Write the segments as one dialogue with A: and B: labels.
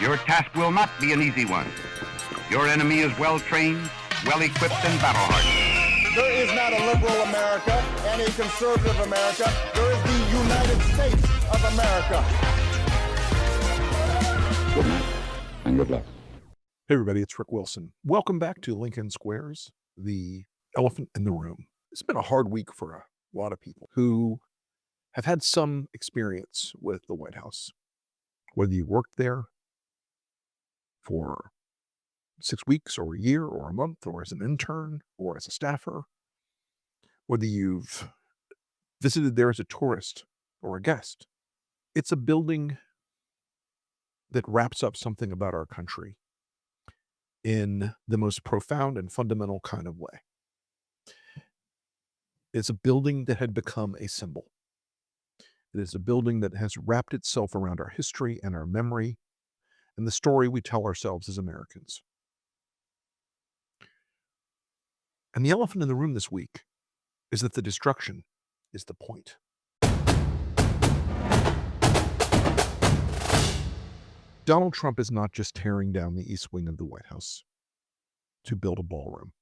A: Your task will not be an easy one. Your enemy is well-trained, well-equipped, and battle-hardened.
B: There is not a liberal America and a conservative America. There is the United States of America.
C: Good night and good luck.
D: Hey everybody, it's Rick Wilson. Welcome back to Lincoln Squares, the elephant in the room. It's been a hard week for a lot of people who have had some experience with the White House. Whether you worked there for 6 weeks or a year or a month or as an intern or as a staffer, whether you've visited there as a tourist or a guest, it's a building that wraps up something about our country in the most profound and fundamental kind of way. It's a building that had become a symbol. It is a building that has wrapped itself around our history and our memory and the story we tell ourselves as Americans. And the elephant in the room this week is that the destruction is the point. Donald Trump is not just tearing down the east wing of the White House to build a ballroom,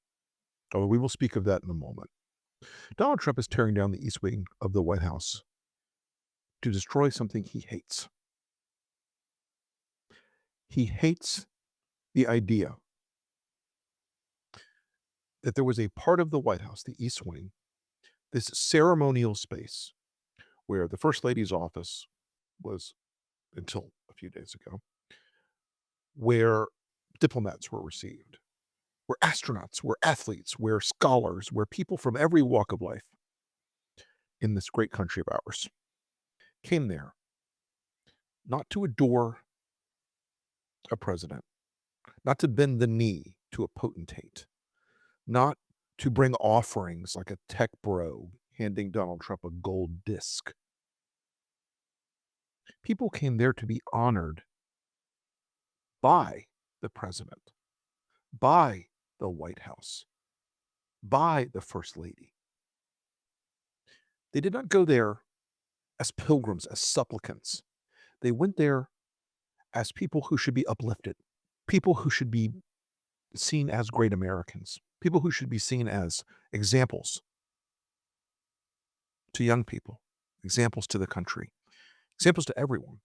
D: although we will speak of that in a moment. Donald Trump is tearing down the east wing of the White House to destroy something he hates. He hates the idea that there was a part of the White House, the East Wing, this ceremonial space where the First Lady's office was until a few days ago, where diplomats were received, where astronauts, where athletes, where scholars, where people from every walk of life in this great country of ours came there, not to adore a president, not to bend the knee to a potentate, not to bring offerings like a tech bro handing Donald Trump a gold disc. People came there to be honored by the president, by the White House, by the First Lady. They did not go there as pilgrims, as supplicants. They went there as people who should be uplifted, people who should be seen as great Americans, people who should be seen as examples to young people, examples to the country, examples to everyone.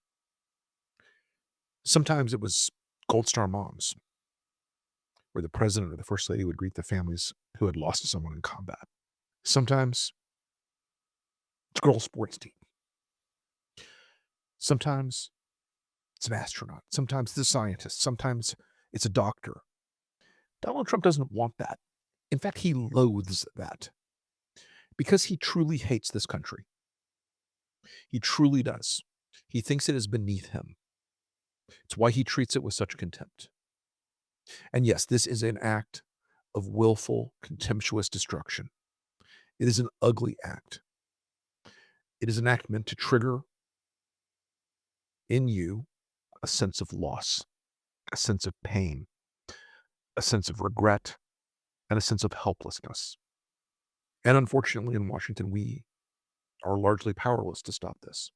D: Sometimes it was Gold Star moms, where the president or the First Lady would greet the families who had lost someone in combat. Sometimes it's girls' sports team. Sometimes it's an astronaut. Sometimes it's a scientist. Sometimes it's a doctor. Donald Trump doesn't want that. In fact, he loathes that because he truly hates this country. He truly does. He thinks it is beneath him. It's why he treats it with such contempt. And yes, this is an act of willful, contemptuous destruction. It is an ugly act. It is an act meant to trigger in you a sense of loss, a sense of pain, a sense of regret, and a sense of helplessness. And unfortunately, in Washington, we are largely powerless to stop this.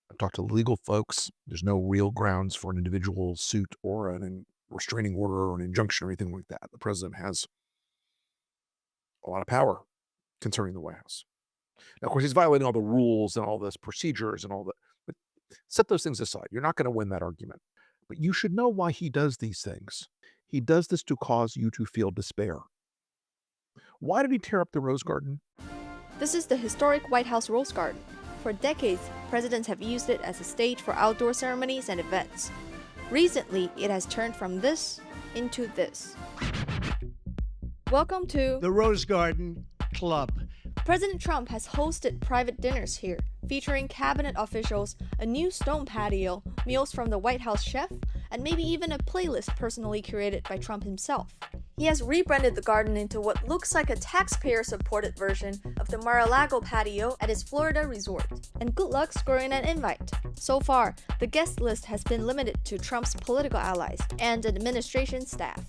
D: I've talked to legal folks. There's no real grounds for an individual suit or a restraining order or an injunction or anything like that. The president has a lot of power concerning the White House. Now, of course, he's violating all the rules and all the procedures and all that. But set those things aside. You're not going to win that argument. But you should know why he does these things. He does this to cause you to feel despair. Why did he tear up the Rose Garden?
E: This is the historic White House Rose Garden. For decades, presidents have used it as a stage for outdoor ceremonies and events. Recently, it has turned from this into this. Welcome to
F: the Rose Garden Club.
E: President Trump has hosted private dinners here, featuring cabinet officials, a new stone patio, meals from the White House chef, and maybe even a playlist personally curated by Trump himself. He has rebranded the garden into what looks like a taxpayer-supported version of the Mar-a-Lago patio at his Florida resort. And good luck scoring an invite. So far, the guest list has been limited to Trump's political allies and administration staff.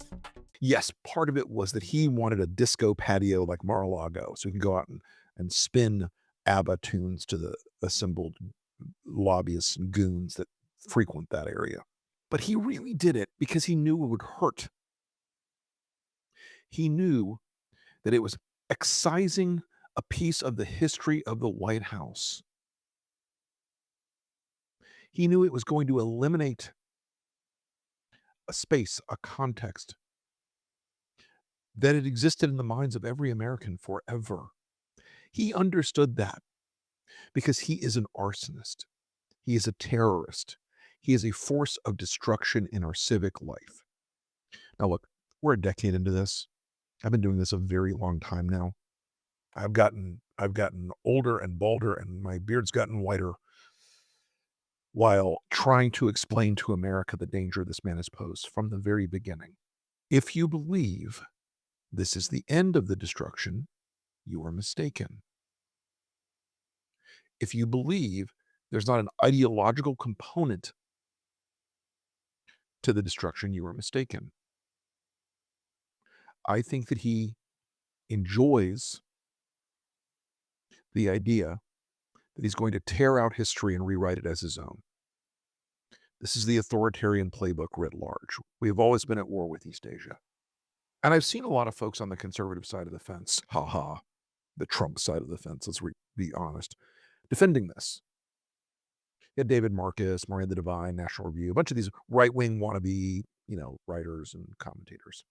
D: Yes, part of it was that he wanted a disco patio like Mar-a-Lago, so he could go out and spin ABBA tunes to the assembled lobbyists and goons that frequent that area. But he really did it because he knew it would hurt. He knew that it was excising a piece of the history of the White House. He knew it was going to eliminate a space, a context that had existed in the minds of every American forever. He understood that because he is an arsonist. He is a terrorist. He is a force of destruction in our civic life. Now, look, we're a decade into this. I've been doing this a very long time now. I've gotten older and balder, and my beard's gotten whiter while trying to explain to America the danger this man has posed from the very beginning. If you believe this is the end of the destruction, you are mistaken. If you believe there's not an ideological component to the destruction, you are mistaken. I think that he enjoys the idea that he's going to tear out history and rewrite it as his own. This is the authoritarian playbook writ large. We have always been at war with East Asia. And I've seen a lot of folks on the conservative side of the fence, the Trump side of the fence, let's be honest, defending this. You had David Marcus, Miranda Devine, National Review, a bunch of these right-wing wannabe, writers and commentators.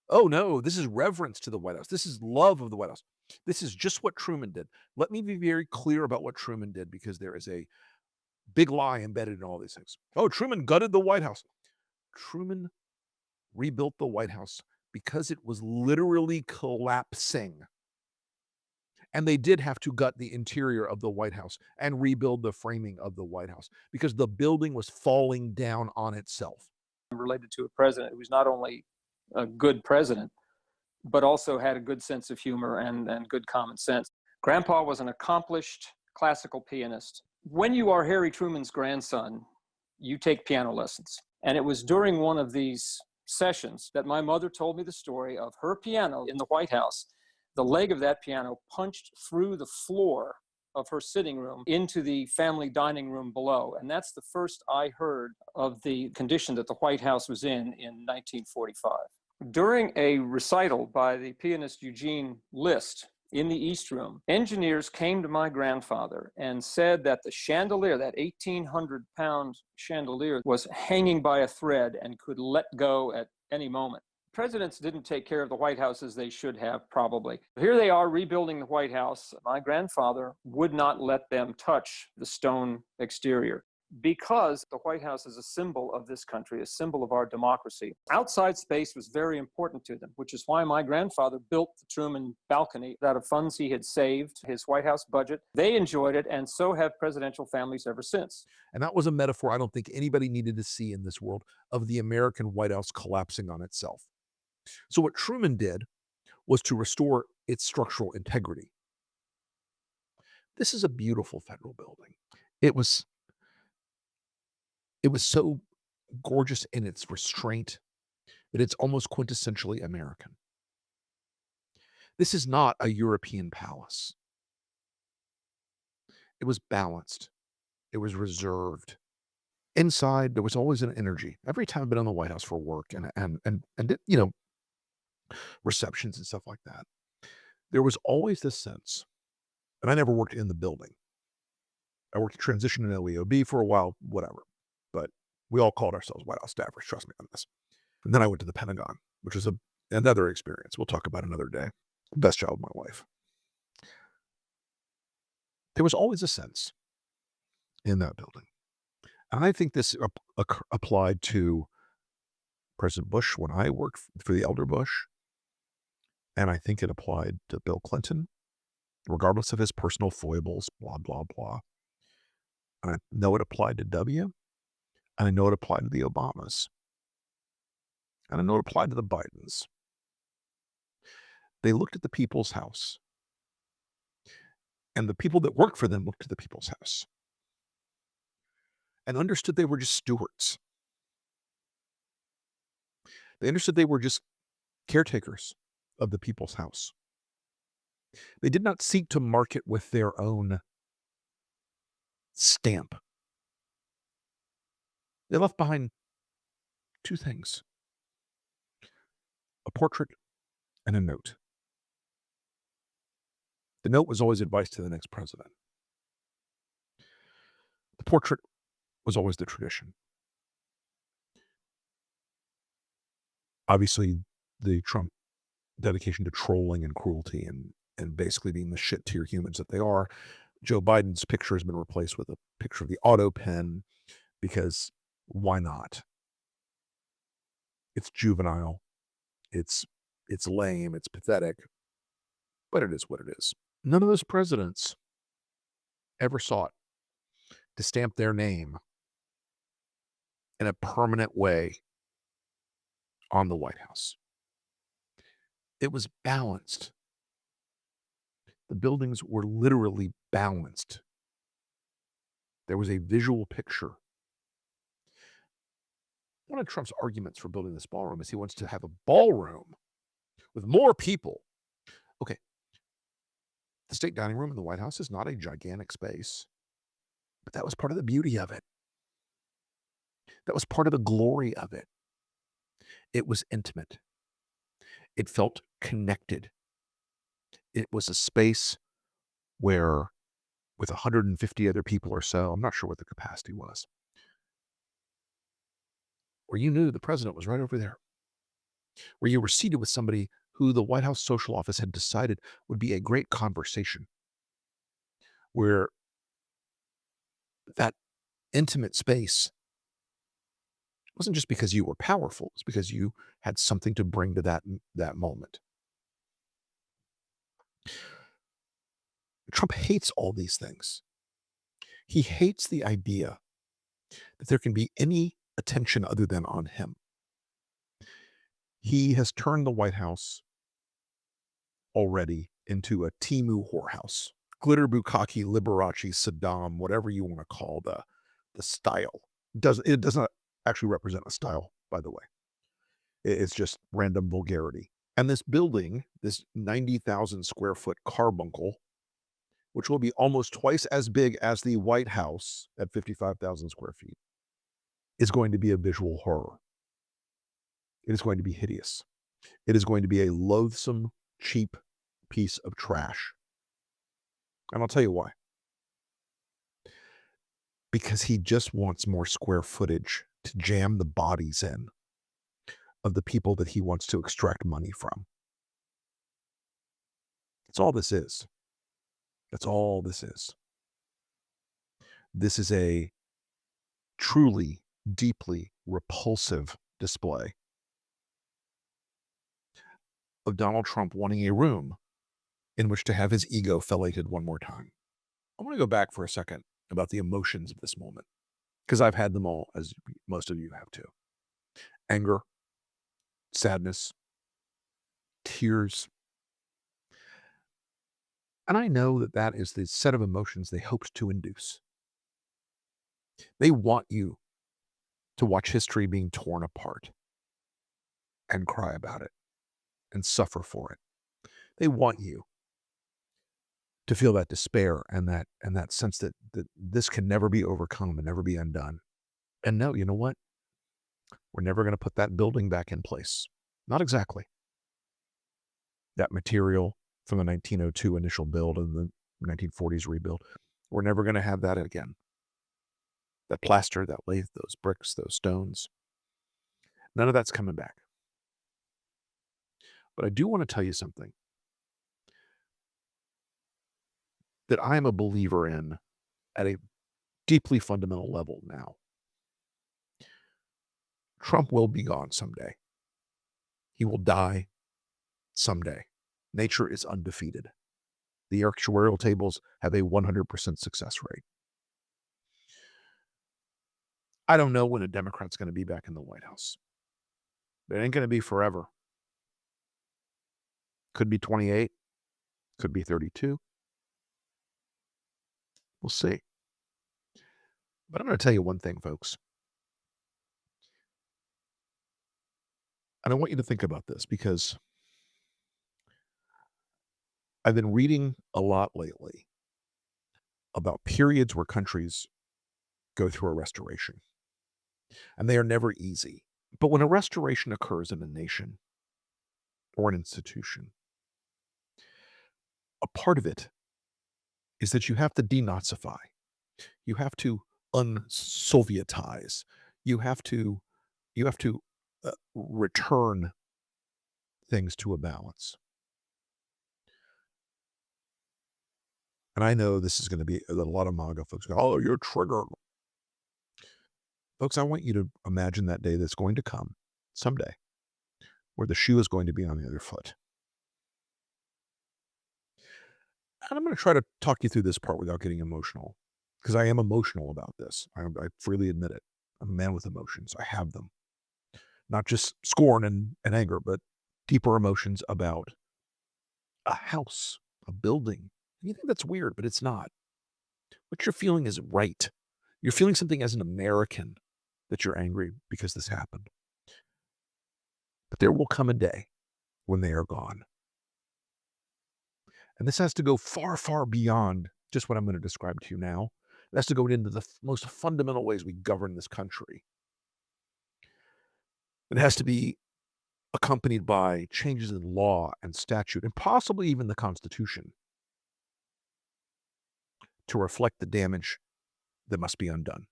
D: Oh no, this is reverence to the White House. This is love of the White House. This is just what Truman did. Let me be very clear about what Truman did, because there is a big lie embedded in all these things. Oh, Truman gutted the White House. Truman rebuilt the White House because it was literally collapsing. And they did have to gut the interior of the White House and rebuild the framing of the White House because the building was falling down on itself.
G: Related to a president who was not only a good president, but also had a good sense of humor and good common sense. Grandpa was an accomplished classical pianist. When you are Harry Truman's grandson, you take piano lessons. And it was during one of these sessions that my mother told me the story of her piano in the White House. The leg of that piano punched through the floor of her sitting room into the family dining room below. And that's the first I heard of the condition that the White House was in 1945. During a recital by the pianist Eugene Liszt in the East Room, engineers came to my grandfather and said that the chandelier, that 1,800-pound chandelier, was hanging by a thread and could let go at any moment. Presidents didn't take care of the White House as they should have, probably. Here they are rebuilding the White House. My grandfather would not let them touch the stone exterior because the White House is a symbol of this country, a symbol of our democracy. Outside space was very important to them, which is why my grandfather built the Truman balcony out of funds he had saved, his White House budget. They enjoyed it, and so have presidential families ever since.
D: And that was a metaphor I don't think anybody needed to see in this world of the American White House collapsing on itself. So what Truman did was to restore its structural integrity. This is a beautiful federal building. It was so gorgeous in its restraint that it's almost quintessentially American. This is not a European palace. It was balanced. It was reserved. Inside, there was always an energy. Every time I've been in the White House for work and receptions and stuff like that, there was always this sense, and I never worked in the building. I worked transition in LEOB for a while, whatever. But we all called ourselves White House staffers, trust me on this. And then I went to the Pentagon, which was another experience we'll talk about another day. Best job of my life. There was always a sense in that building. And I think this applied to President Bush when I worked for the elder Bush. And I think it applied to Bill Clinton, regardless of his personal foibles, blah, blah, blah. And I know it applied to W. And I know it applied to the Obamas. And I know it applied to the Bidens. They looked at the people's house. And the people that worked for them looked at the people's house. And understood they were just stewards. They understood they were just caretakers of the people's house. They did not seek to mark it with their own stamp. They left behind two things: a portrait and a note. The note was always advice to the next president. The portrait was always the tradition. Obviously, the Trump dedication to trolling and cruelty and basically being the shit tier humans that they are. Joe Biden's picture has been replaced with a picture of the auto pen because why not? It's juvenile. It's lame. It's pathetic. But it is what it is. None of those presidents ever sought to stamp their name in a permanent way on the White House. It was balanced. The buildings were literally balanced. There was a visual picture. One of Trump's arguments for building this ballroom is he wants to have a ballroom with more people. Okay. The state dining room in the White House is not a gigantic space, but that was part of the beauty of it. That was part of the glory of it. It was intimate. It felt connected. It was a space where, with 150 other people or so, I'm not sure what the capacity was, where you knew the president was right over there, where you were seated with somebody who the White House social office had decided would be a great conversation, where that intimate space wasn't just because you were powerful, it's because you had something to bring to that moment. Trump hates all these things. He hates the idea that there can be any attention other than on him. He has turned the White House already into a Timu whorehouse. Glitter bukkake, Liberace, Saddam, whatever you want to call the style. It does not actually represent a style, by the way. It's just random vulgarity. And this building, this 90,000 square foot carbuncle, which will be almost twice as big as the White House at 55,000 square feet, is going to be a visual horror. It is going to be hideous. It is going to be a loathsome, cheap piece of trash. And I'll tell you why. Because he just wants more square footage to jam the bodies in of the people that he wants to extract money from. That's all this is. That's all this is. This is a truly, deeply repulsive display of Donald Trump wanting a room in which to have his ego fellated one more time. I want to go back for a second about the emotions of this moment, because I've had them all, as most of you have too. Anger, sadness, tears. And I know that that is the set of emotions they hoped to induce. They want you to watch history being torn apart and cry about it and suffer for it. They want you to feel that despair and that sense that this can never be overcome and never be undone. And no, you know what? We're never going to put that building back in place. Not exactly. That material from the 1902 initial build and the 1940s rebuild, we're never going to have that again. That plaster, that lath, those bricks, those stones, none of that's coming back. But I do want to tell you something that I am a believer in at a deeply fundamental level now. Trump will be gone someday. He will die someday. Nature is undefeated. The actuarial tables have a 100% success rate. I don't know when a Democrat's going to be back in the White House. It ain't going to be forever. Could be 28. Could be 32. We'll see. But I'm going to tell you one thing, folks. And I want you to think about this, because I've been reading a lot lately about periods where countries go through a restoration. and they are never easy. But when a restoration occurs in a nation or an institution, a part of it is that you have to denazify. You have to unsovietize. You have to return things to a balance. And I know this is going to be a lot of MAGA folks go, "Oh, you're triggered." Folks, I want you to imagine that day that's going to come someday where the shoe is going to be on the other foot. And I'm going to try to talk you through this part without getting emotional, because I am emotional about this. I freely admit it. I'm a man with emotions. I have them. Not just scorn and anger, but deeper emotions about a house, a building. You think that's weird, but it's not. What you're feeling is right. You're feeling something as an American that you're angry because this happened. But there will come a day when they are gone. And this has to go far, far beyond just what I'm going to describe to you now. It has to go into the most fundamental ways we govern this country. It has to be accompanied by changes in law and statute, and possibly even the Constitution, to reflect the damage that must be undone.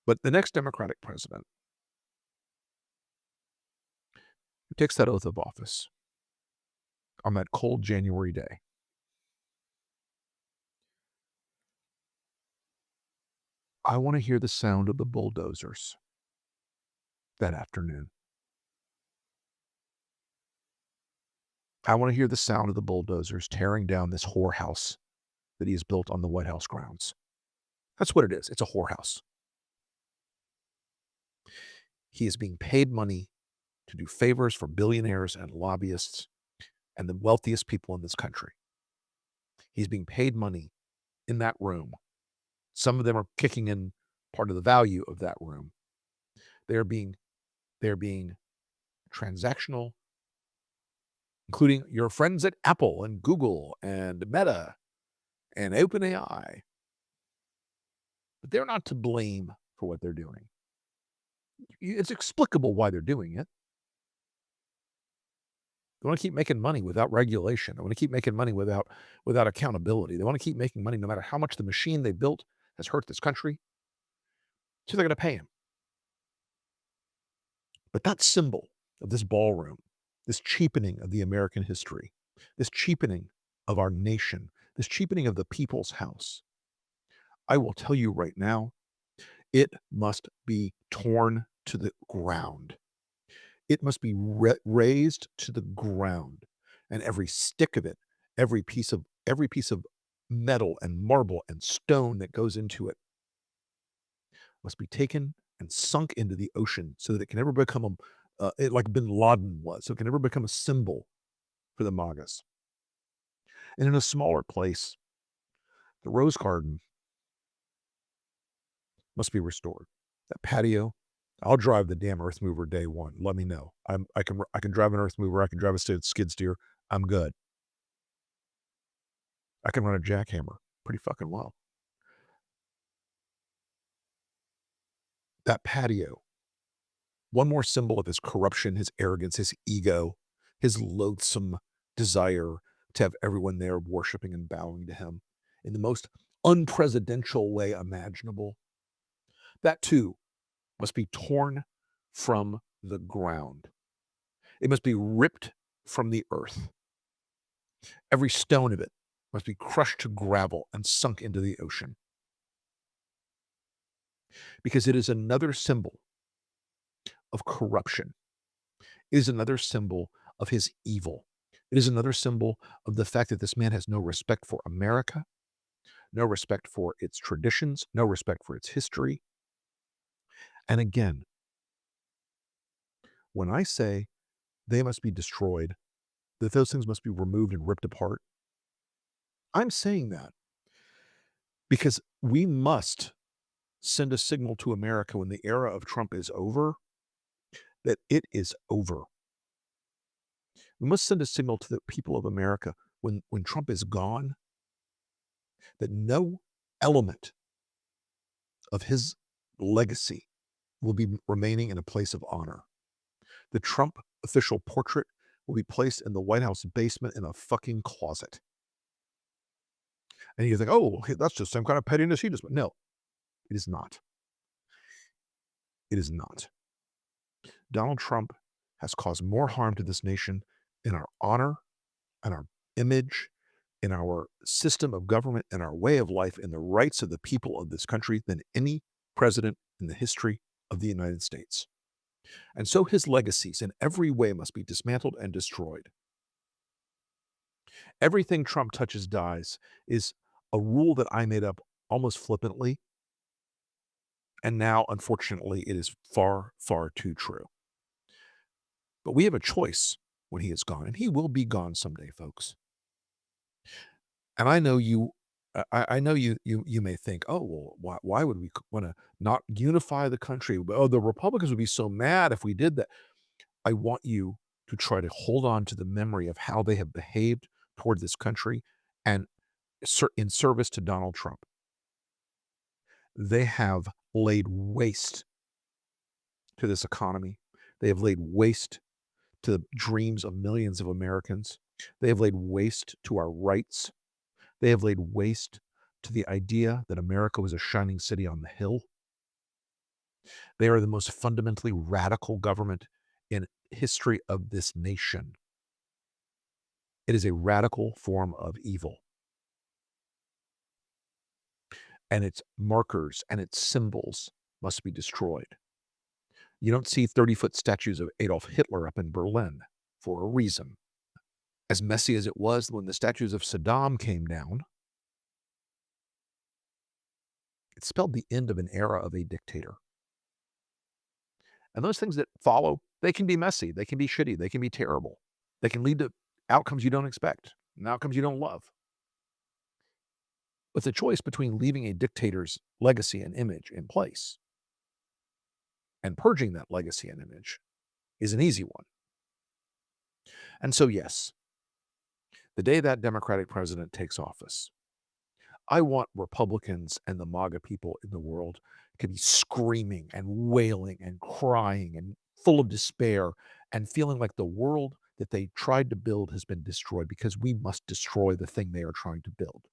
D: But the next Democratic president who takes that oath of office on that cold January day, I want to hear the sound of the bulldozers that afternoon. I want to hear the sound of the bulldozers tearing down this whorehouse that he has built on the White House grounds. That's what it is. It's a whorehouse. He is being paid money to do favors for billionaires and lobbyists and the wealthiest people in this country. He's being paid money in that room. Some of them are kicking in part of the value of that room. They're being transactional, including your friends at Apple and Google and Meta and OpenAI. But they're not to blame for what they're doing. It's explicable why they're doing it. They want to keep making money without regulation. They want to keep making money without accountability. They want to keep making money no matter how much the machine they built has hurt this country. So they're going to pay him. But that symbol of this ballroom, this cheapening of the American history, this cheapening of our nation, this cheapening of the people's house, I will tell you right now, it must be torn to the ground. It must be razed to the ground, and every stick of it, every piece of metal and marble and stone that goes into it must be taken and sunk into the ocean so that it can never become like Bin Laden was, so it can never become a symbol for the MAGAs. And in a smaller place, the Rose Garden must be restored. That patio, I'll drive the damn earth mover day one. Let me know. I can drive an earth mover. I can drive a skid steer. I'm good. I can run a jackhammer pretty fucking well. That patio, one more symbol of his corruption, his arrogance, his ego, his loathsome desire to have everyone there worshiping and bowing to him in the most unpresidential way imaginable. That too must be torn from the ground. It must be ripped from the earth. Every stone of it must be crushed to gravel and sunk into the ocean. Because it is another symbol of corruption. It is another symbol of his evil. It is another symbol of the fact that this man has no respect for America, no respect for its traditions, no respect for its history. And again, when I say they must be destroyed, that those things must be removed and ripped apart, I'm saying that because we must send a signal to America when the era of Trump is over, that it is over. We must send a signal to the people of America when Trump is gone, that no element of his legacy will be remaining in a place of honor. The Trump official portrait will be placed in the White House basement in a fucking closet. And you think, oh, that's just some kind of pettiness he just... No, it is not. It is not. Donald Trump has caused more harm to this nation in our honor and our image, in our system of government, and our way of life, in the rights of the people of this country than any president in the history of the United States. And so his legacies in every way must be dismantled and destroyed. Everything Trump touches dies is a rule that I made up almost flippantly. And now, unfortunately, it is far, far too true. But we have a choice when he is gone, and he will be gone someday, folks. And I know you may think, oh, well, why would we want to not unify the country? Oh, the Republicans would be so mad if we did that. I want you to try to hold on to the memory of how they have behaved toward this country and in service to Donald Trump. They have laid waste to this economy. They have laid waste to the dreams of millions of Americans. They have laid waste to our rights. They have laid waste to the idea that America was a shining city on the hill. They are the most fundamentally radical government in history of this nation. It is a radical form of evil. And its markers and its symbols must be destroyed. You don't see 30-foot statues of Adolf Hitler up in Berlin for a reason. As messy as it was when the statues of Saddam came down, it spelled the end of an era of a dictator. And those things that follow, they can be messy, they can be shitty, they can be terrible. They can lead to outcomes you don't expect and outcomes you don't love. But the choice between leaving a dictator's legacy and image in place and purging that legacy and image is an easy one. And so, yes, the day that Democratic president takes office, I want Republicans and the MAGA people in the world to be screaming and wailing and crying and full of despair and feeling like the world that they tried to build has been destroyed, because we must destroy the thing they are trying to build.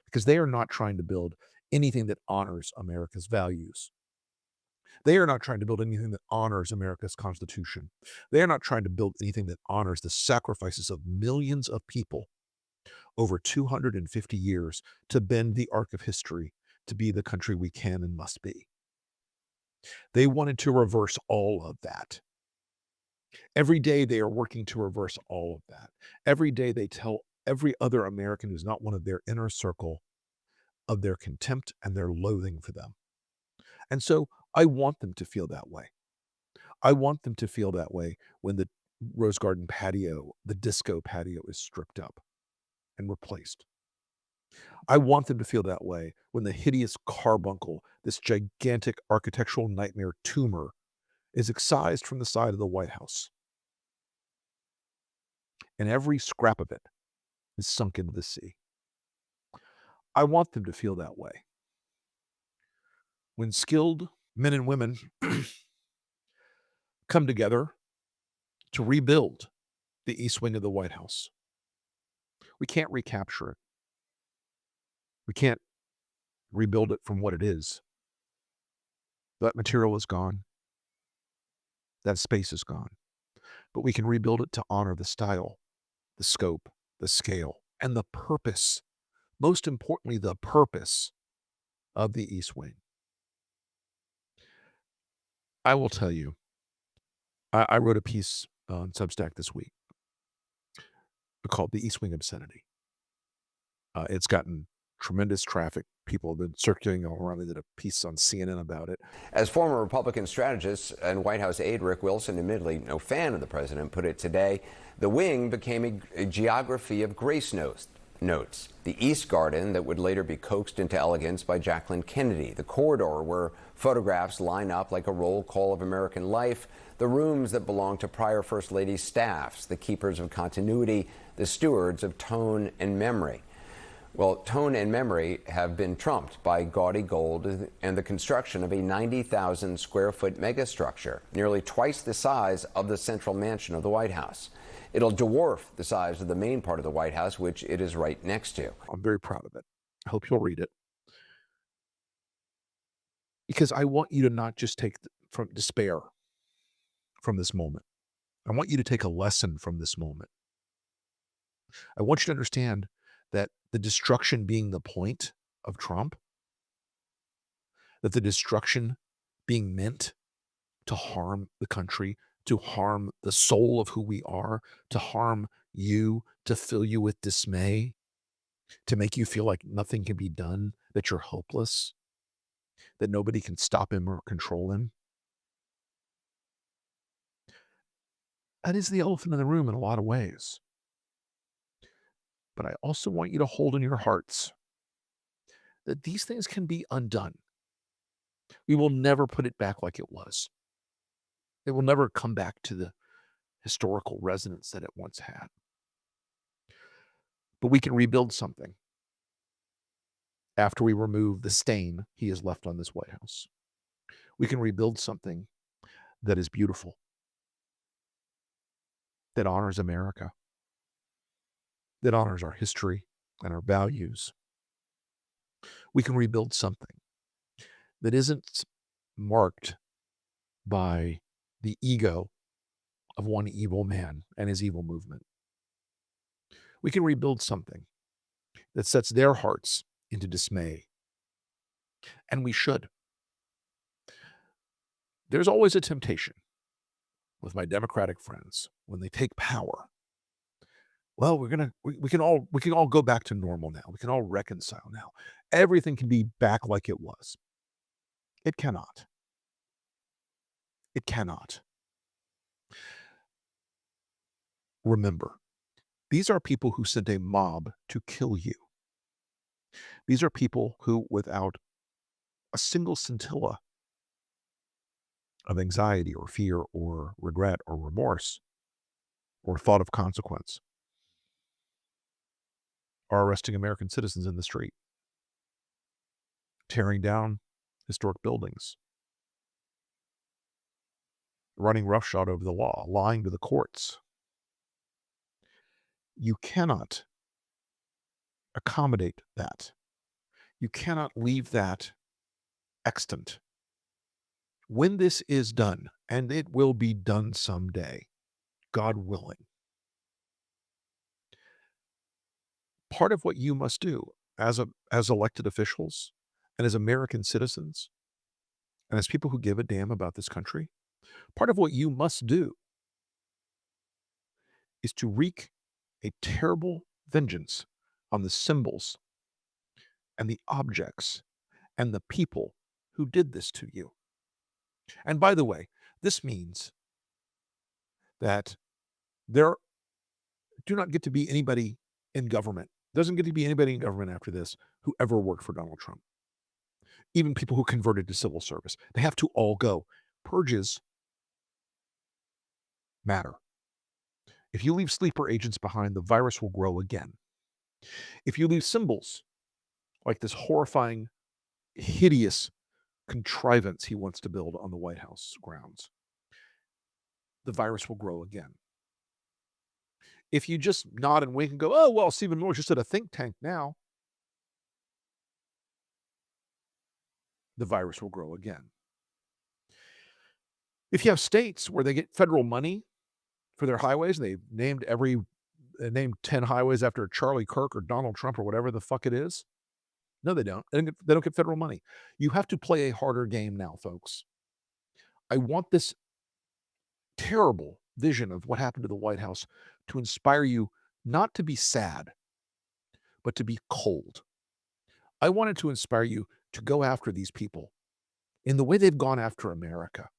D: Because they are not trying to build anything that honors America's values. They are not trying to build anything that honors America's Constitution. They are not trying to build anything that honors the sacrifices of millions of people over 250 years to bend the arc of history to be the country we can and must be. They wanted to reverse all of that. Every day they are working to reverse all of that. Every day they tell every other American who's not one of their inner circle of their contempt and their loathing for them. And so I want them to feel that way. I want them to feel that way when the Rose Garden patio, the disco patio, is stripped up and replaced. I want them to feel that way when the hideous carbuncle, this gigantic architectural nightmare tumor, is excised from the side of the White House. And every scrap of it is sunk into the sea. I want them to feel that way when skilled men and women come together to rebuild the East Wing of the White House. We can't recapture it. We can't rebuild it from what it is. That material is gone. That space is gone. But we can rebuild it to honor the style, the scope, the scale, and the purpose. Most importantly, the purpose of the East Wing. I will tell you, I wrote a piece on Substack this week called The East Wing Obscenity. It's gotten tremendous traffic. People have been circulating all around. They did a piece on CNN about it.
H: As former Republican strategist and White House aide Rick Wilson, admittedly no fan of the president, put it today, the wing became a geography of grace notes. The East Garden that would later be coaxed into elegance by Jacqueline Kennedy. The corridor where photographs line up like a roll call of American life. The rooms that belong to prior First Lady staffs, the keepers of continuity, the stewards of tone and memory. Well, tone and memory have been trumped by gaudy gold and the construction of a 90,000 square foot megastructure, nearly twice the size of the central mansion of the White House. It'll dwarf the size of the main part of the White House, which it is right next to.
D: I'm very proud of it. I hope you'll read it. Because I want you to not just take from despair from this moment. I want you to take a lesson from this moment. I want you to understand that the destruction being the point of Trump, that the destruction being meant to harm the country, to harm the soul of who we are, to harm you, to fill you with dismay, to make you feel like nothing can be done, that you're hopeless, that nobody can stop him or control him. That is the elephant in the room in a lot of ways. But I also want you to hold in your hearts that these things can be undone. We will never put it back like it was. It will never come back to the historical resonance that it once had. But we can rebuild something after we remove the stain he has left on this White House. We can rebuild something that is beautiful, that honors America, that honors our history and our values. We can rebuild something that isn't marked by the ego of one evil man and his evil movement. We can rebuild something that sets their hearts into dismay. And we should. There's always a temptation with my Democratic friends when they take power. Well, we can all go back to normal now. We can all reconcile now. Everything can be back like it was. It cannot. It cannot. Remember, these are people who sent a mob to kill you. These are people who, without a single scintilla of anxiety or fear or regret or remorse or thought of consequence, are arresting American citizens in the street, tearing down historic buildings, running roughshod over the law, lying to the courts. You cannot accommodate that. You cannot leave that extant. When this is done, and it will be done someday, God willing, part of what you must do as elected officials and as American citizens and as people who give a damn about this country, part of what you must do is to wreak a terrible vengeance on the symbols and the objects and the people who did this to you. And by the way, this means that there do not get to be anybody in government. Doesn't get to be anybody in government after this who ever worked for Donald Trump. Even people who converted to civil service. They have to all go. Purges matter. If you leave sleeper agents behind, the virus will grow again. If you leave symbols like this horrifying, hideous contrivance he wants to build on the White House grounds, the virus will grow again. If you just nod and wink and go, oh, well, Stephen Miller's just at a think tank now, the virus will grow again. If you have states where they get federal money for their highways, and they named 10 highways after Charlie Kirk or Donald Trump or whatever the fuck it is. No, they don't. They don't get federal money. You have to play a harder game now, folks. I want this terrible vision of what happened to the White House to inspire you not to be sad, but to be cold. I wanted to inspire you to go after these people in the way they've gone after America.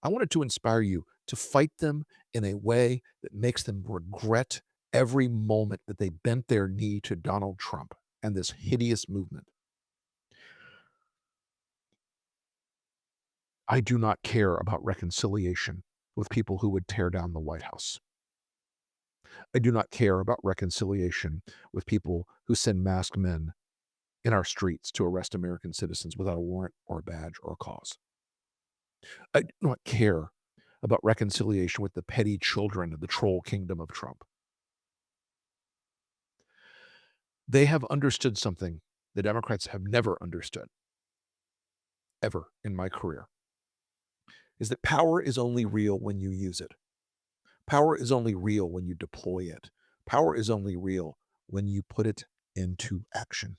D: I wanted to inspire you to fight them in a way that makes them regret every moment that they bent their knee to Donald Trump and this hideous movement. I do not care about reconciliation with people who would tear down the White House. I do not care about reconciliation with people who send masked men in our streets to arrest American citizens without a warrant or a badge or a cause. I do not care about reconciliation with the petty children of the troll kingdom of Trump. They have understood something the Democrats have never understood, ever in my career, is that power is only real when you use it. Power is only real when you deploy it. Power is only real when you put it into action.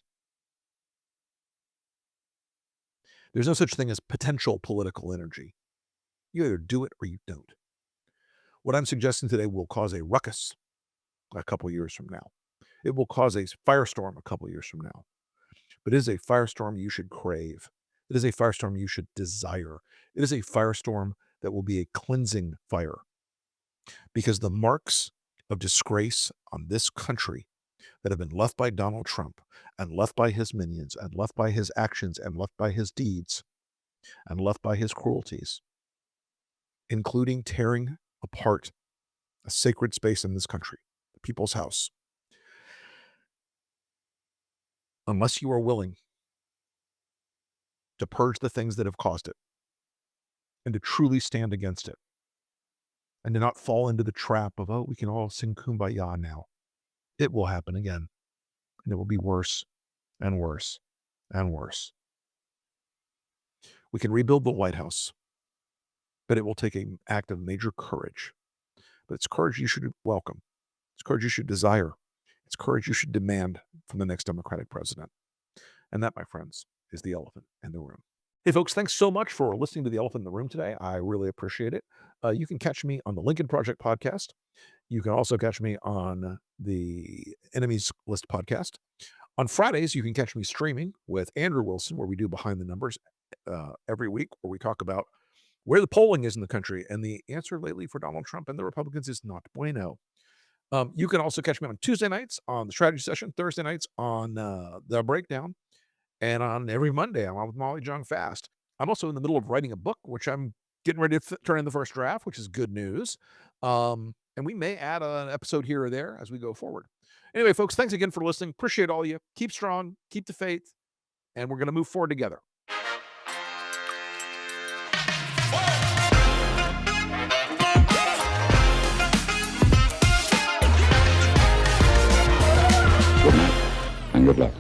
D: There's no such thing as potential political energy. You either do it or you don't. What I'm suggesting today will cause a ruckus a couple years from now. It will cause a firestorm a couple years from now. But it is a firestorm you should crave. It is a firestorm you should desire. It is a firestorm that will be a cleansing fire. Because the marks of disgrace on this country that have been left by Donald Trump and left by his minions and left by his actions and left by his deeds and left by his cruelties, including tearing apart a sacred space in this country, the people's house, unless you are willing to purge the things that have caused it and to truly stand against it and to not fall into the trap of, oh, we can all sing Kumbaya now. It will happen again, and it will be worse and worse and worse. We can rebuild the White House, but it will take an act of major courage. But it's courage you should welcome. It's courage you should desire. It's courage you should demand from the next Democratic president. And that, my friends, is the elephant in the room. Hey, folks, thanks so much for listening to the elephant in the room today. I really appreciate it. You can catch me on the Lincoln Project podcast. You can also catch me on the Enemies List podcast. On Fridays, you can catch me streaming with Andrew Wilson, where we do Behind the Numbers every week, where we talk about where the polling is in the country. And the answer lately for Donald Trump and the Republicans is not bueno. You can also catch me on Tuesday nights on the strategy session, Thursday nights on the breakdown, and on every Monday I'm on with Molly Jong Fast. I'm also in the middle of writing a book, which I'm getting ready to turn in the first draft, which is good news. And we may add an episode here or there as we go forward. Anyway, folks, thanks again for listening. Appreciate all of you. Keep strong, keep the faith, and we're going to move forward together.
C: Good night and good luck.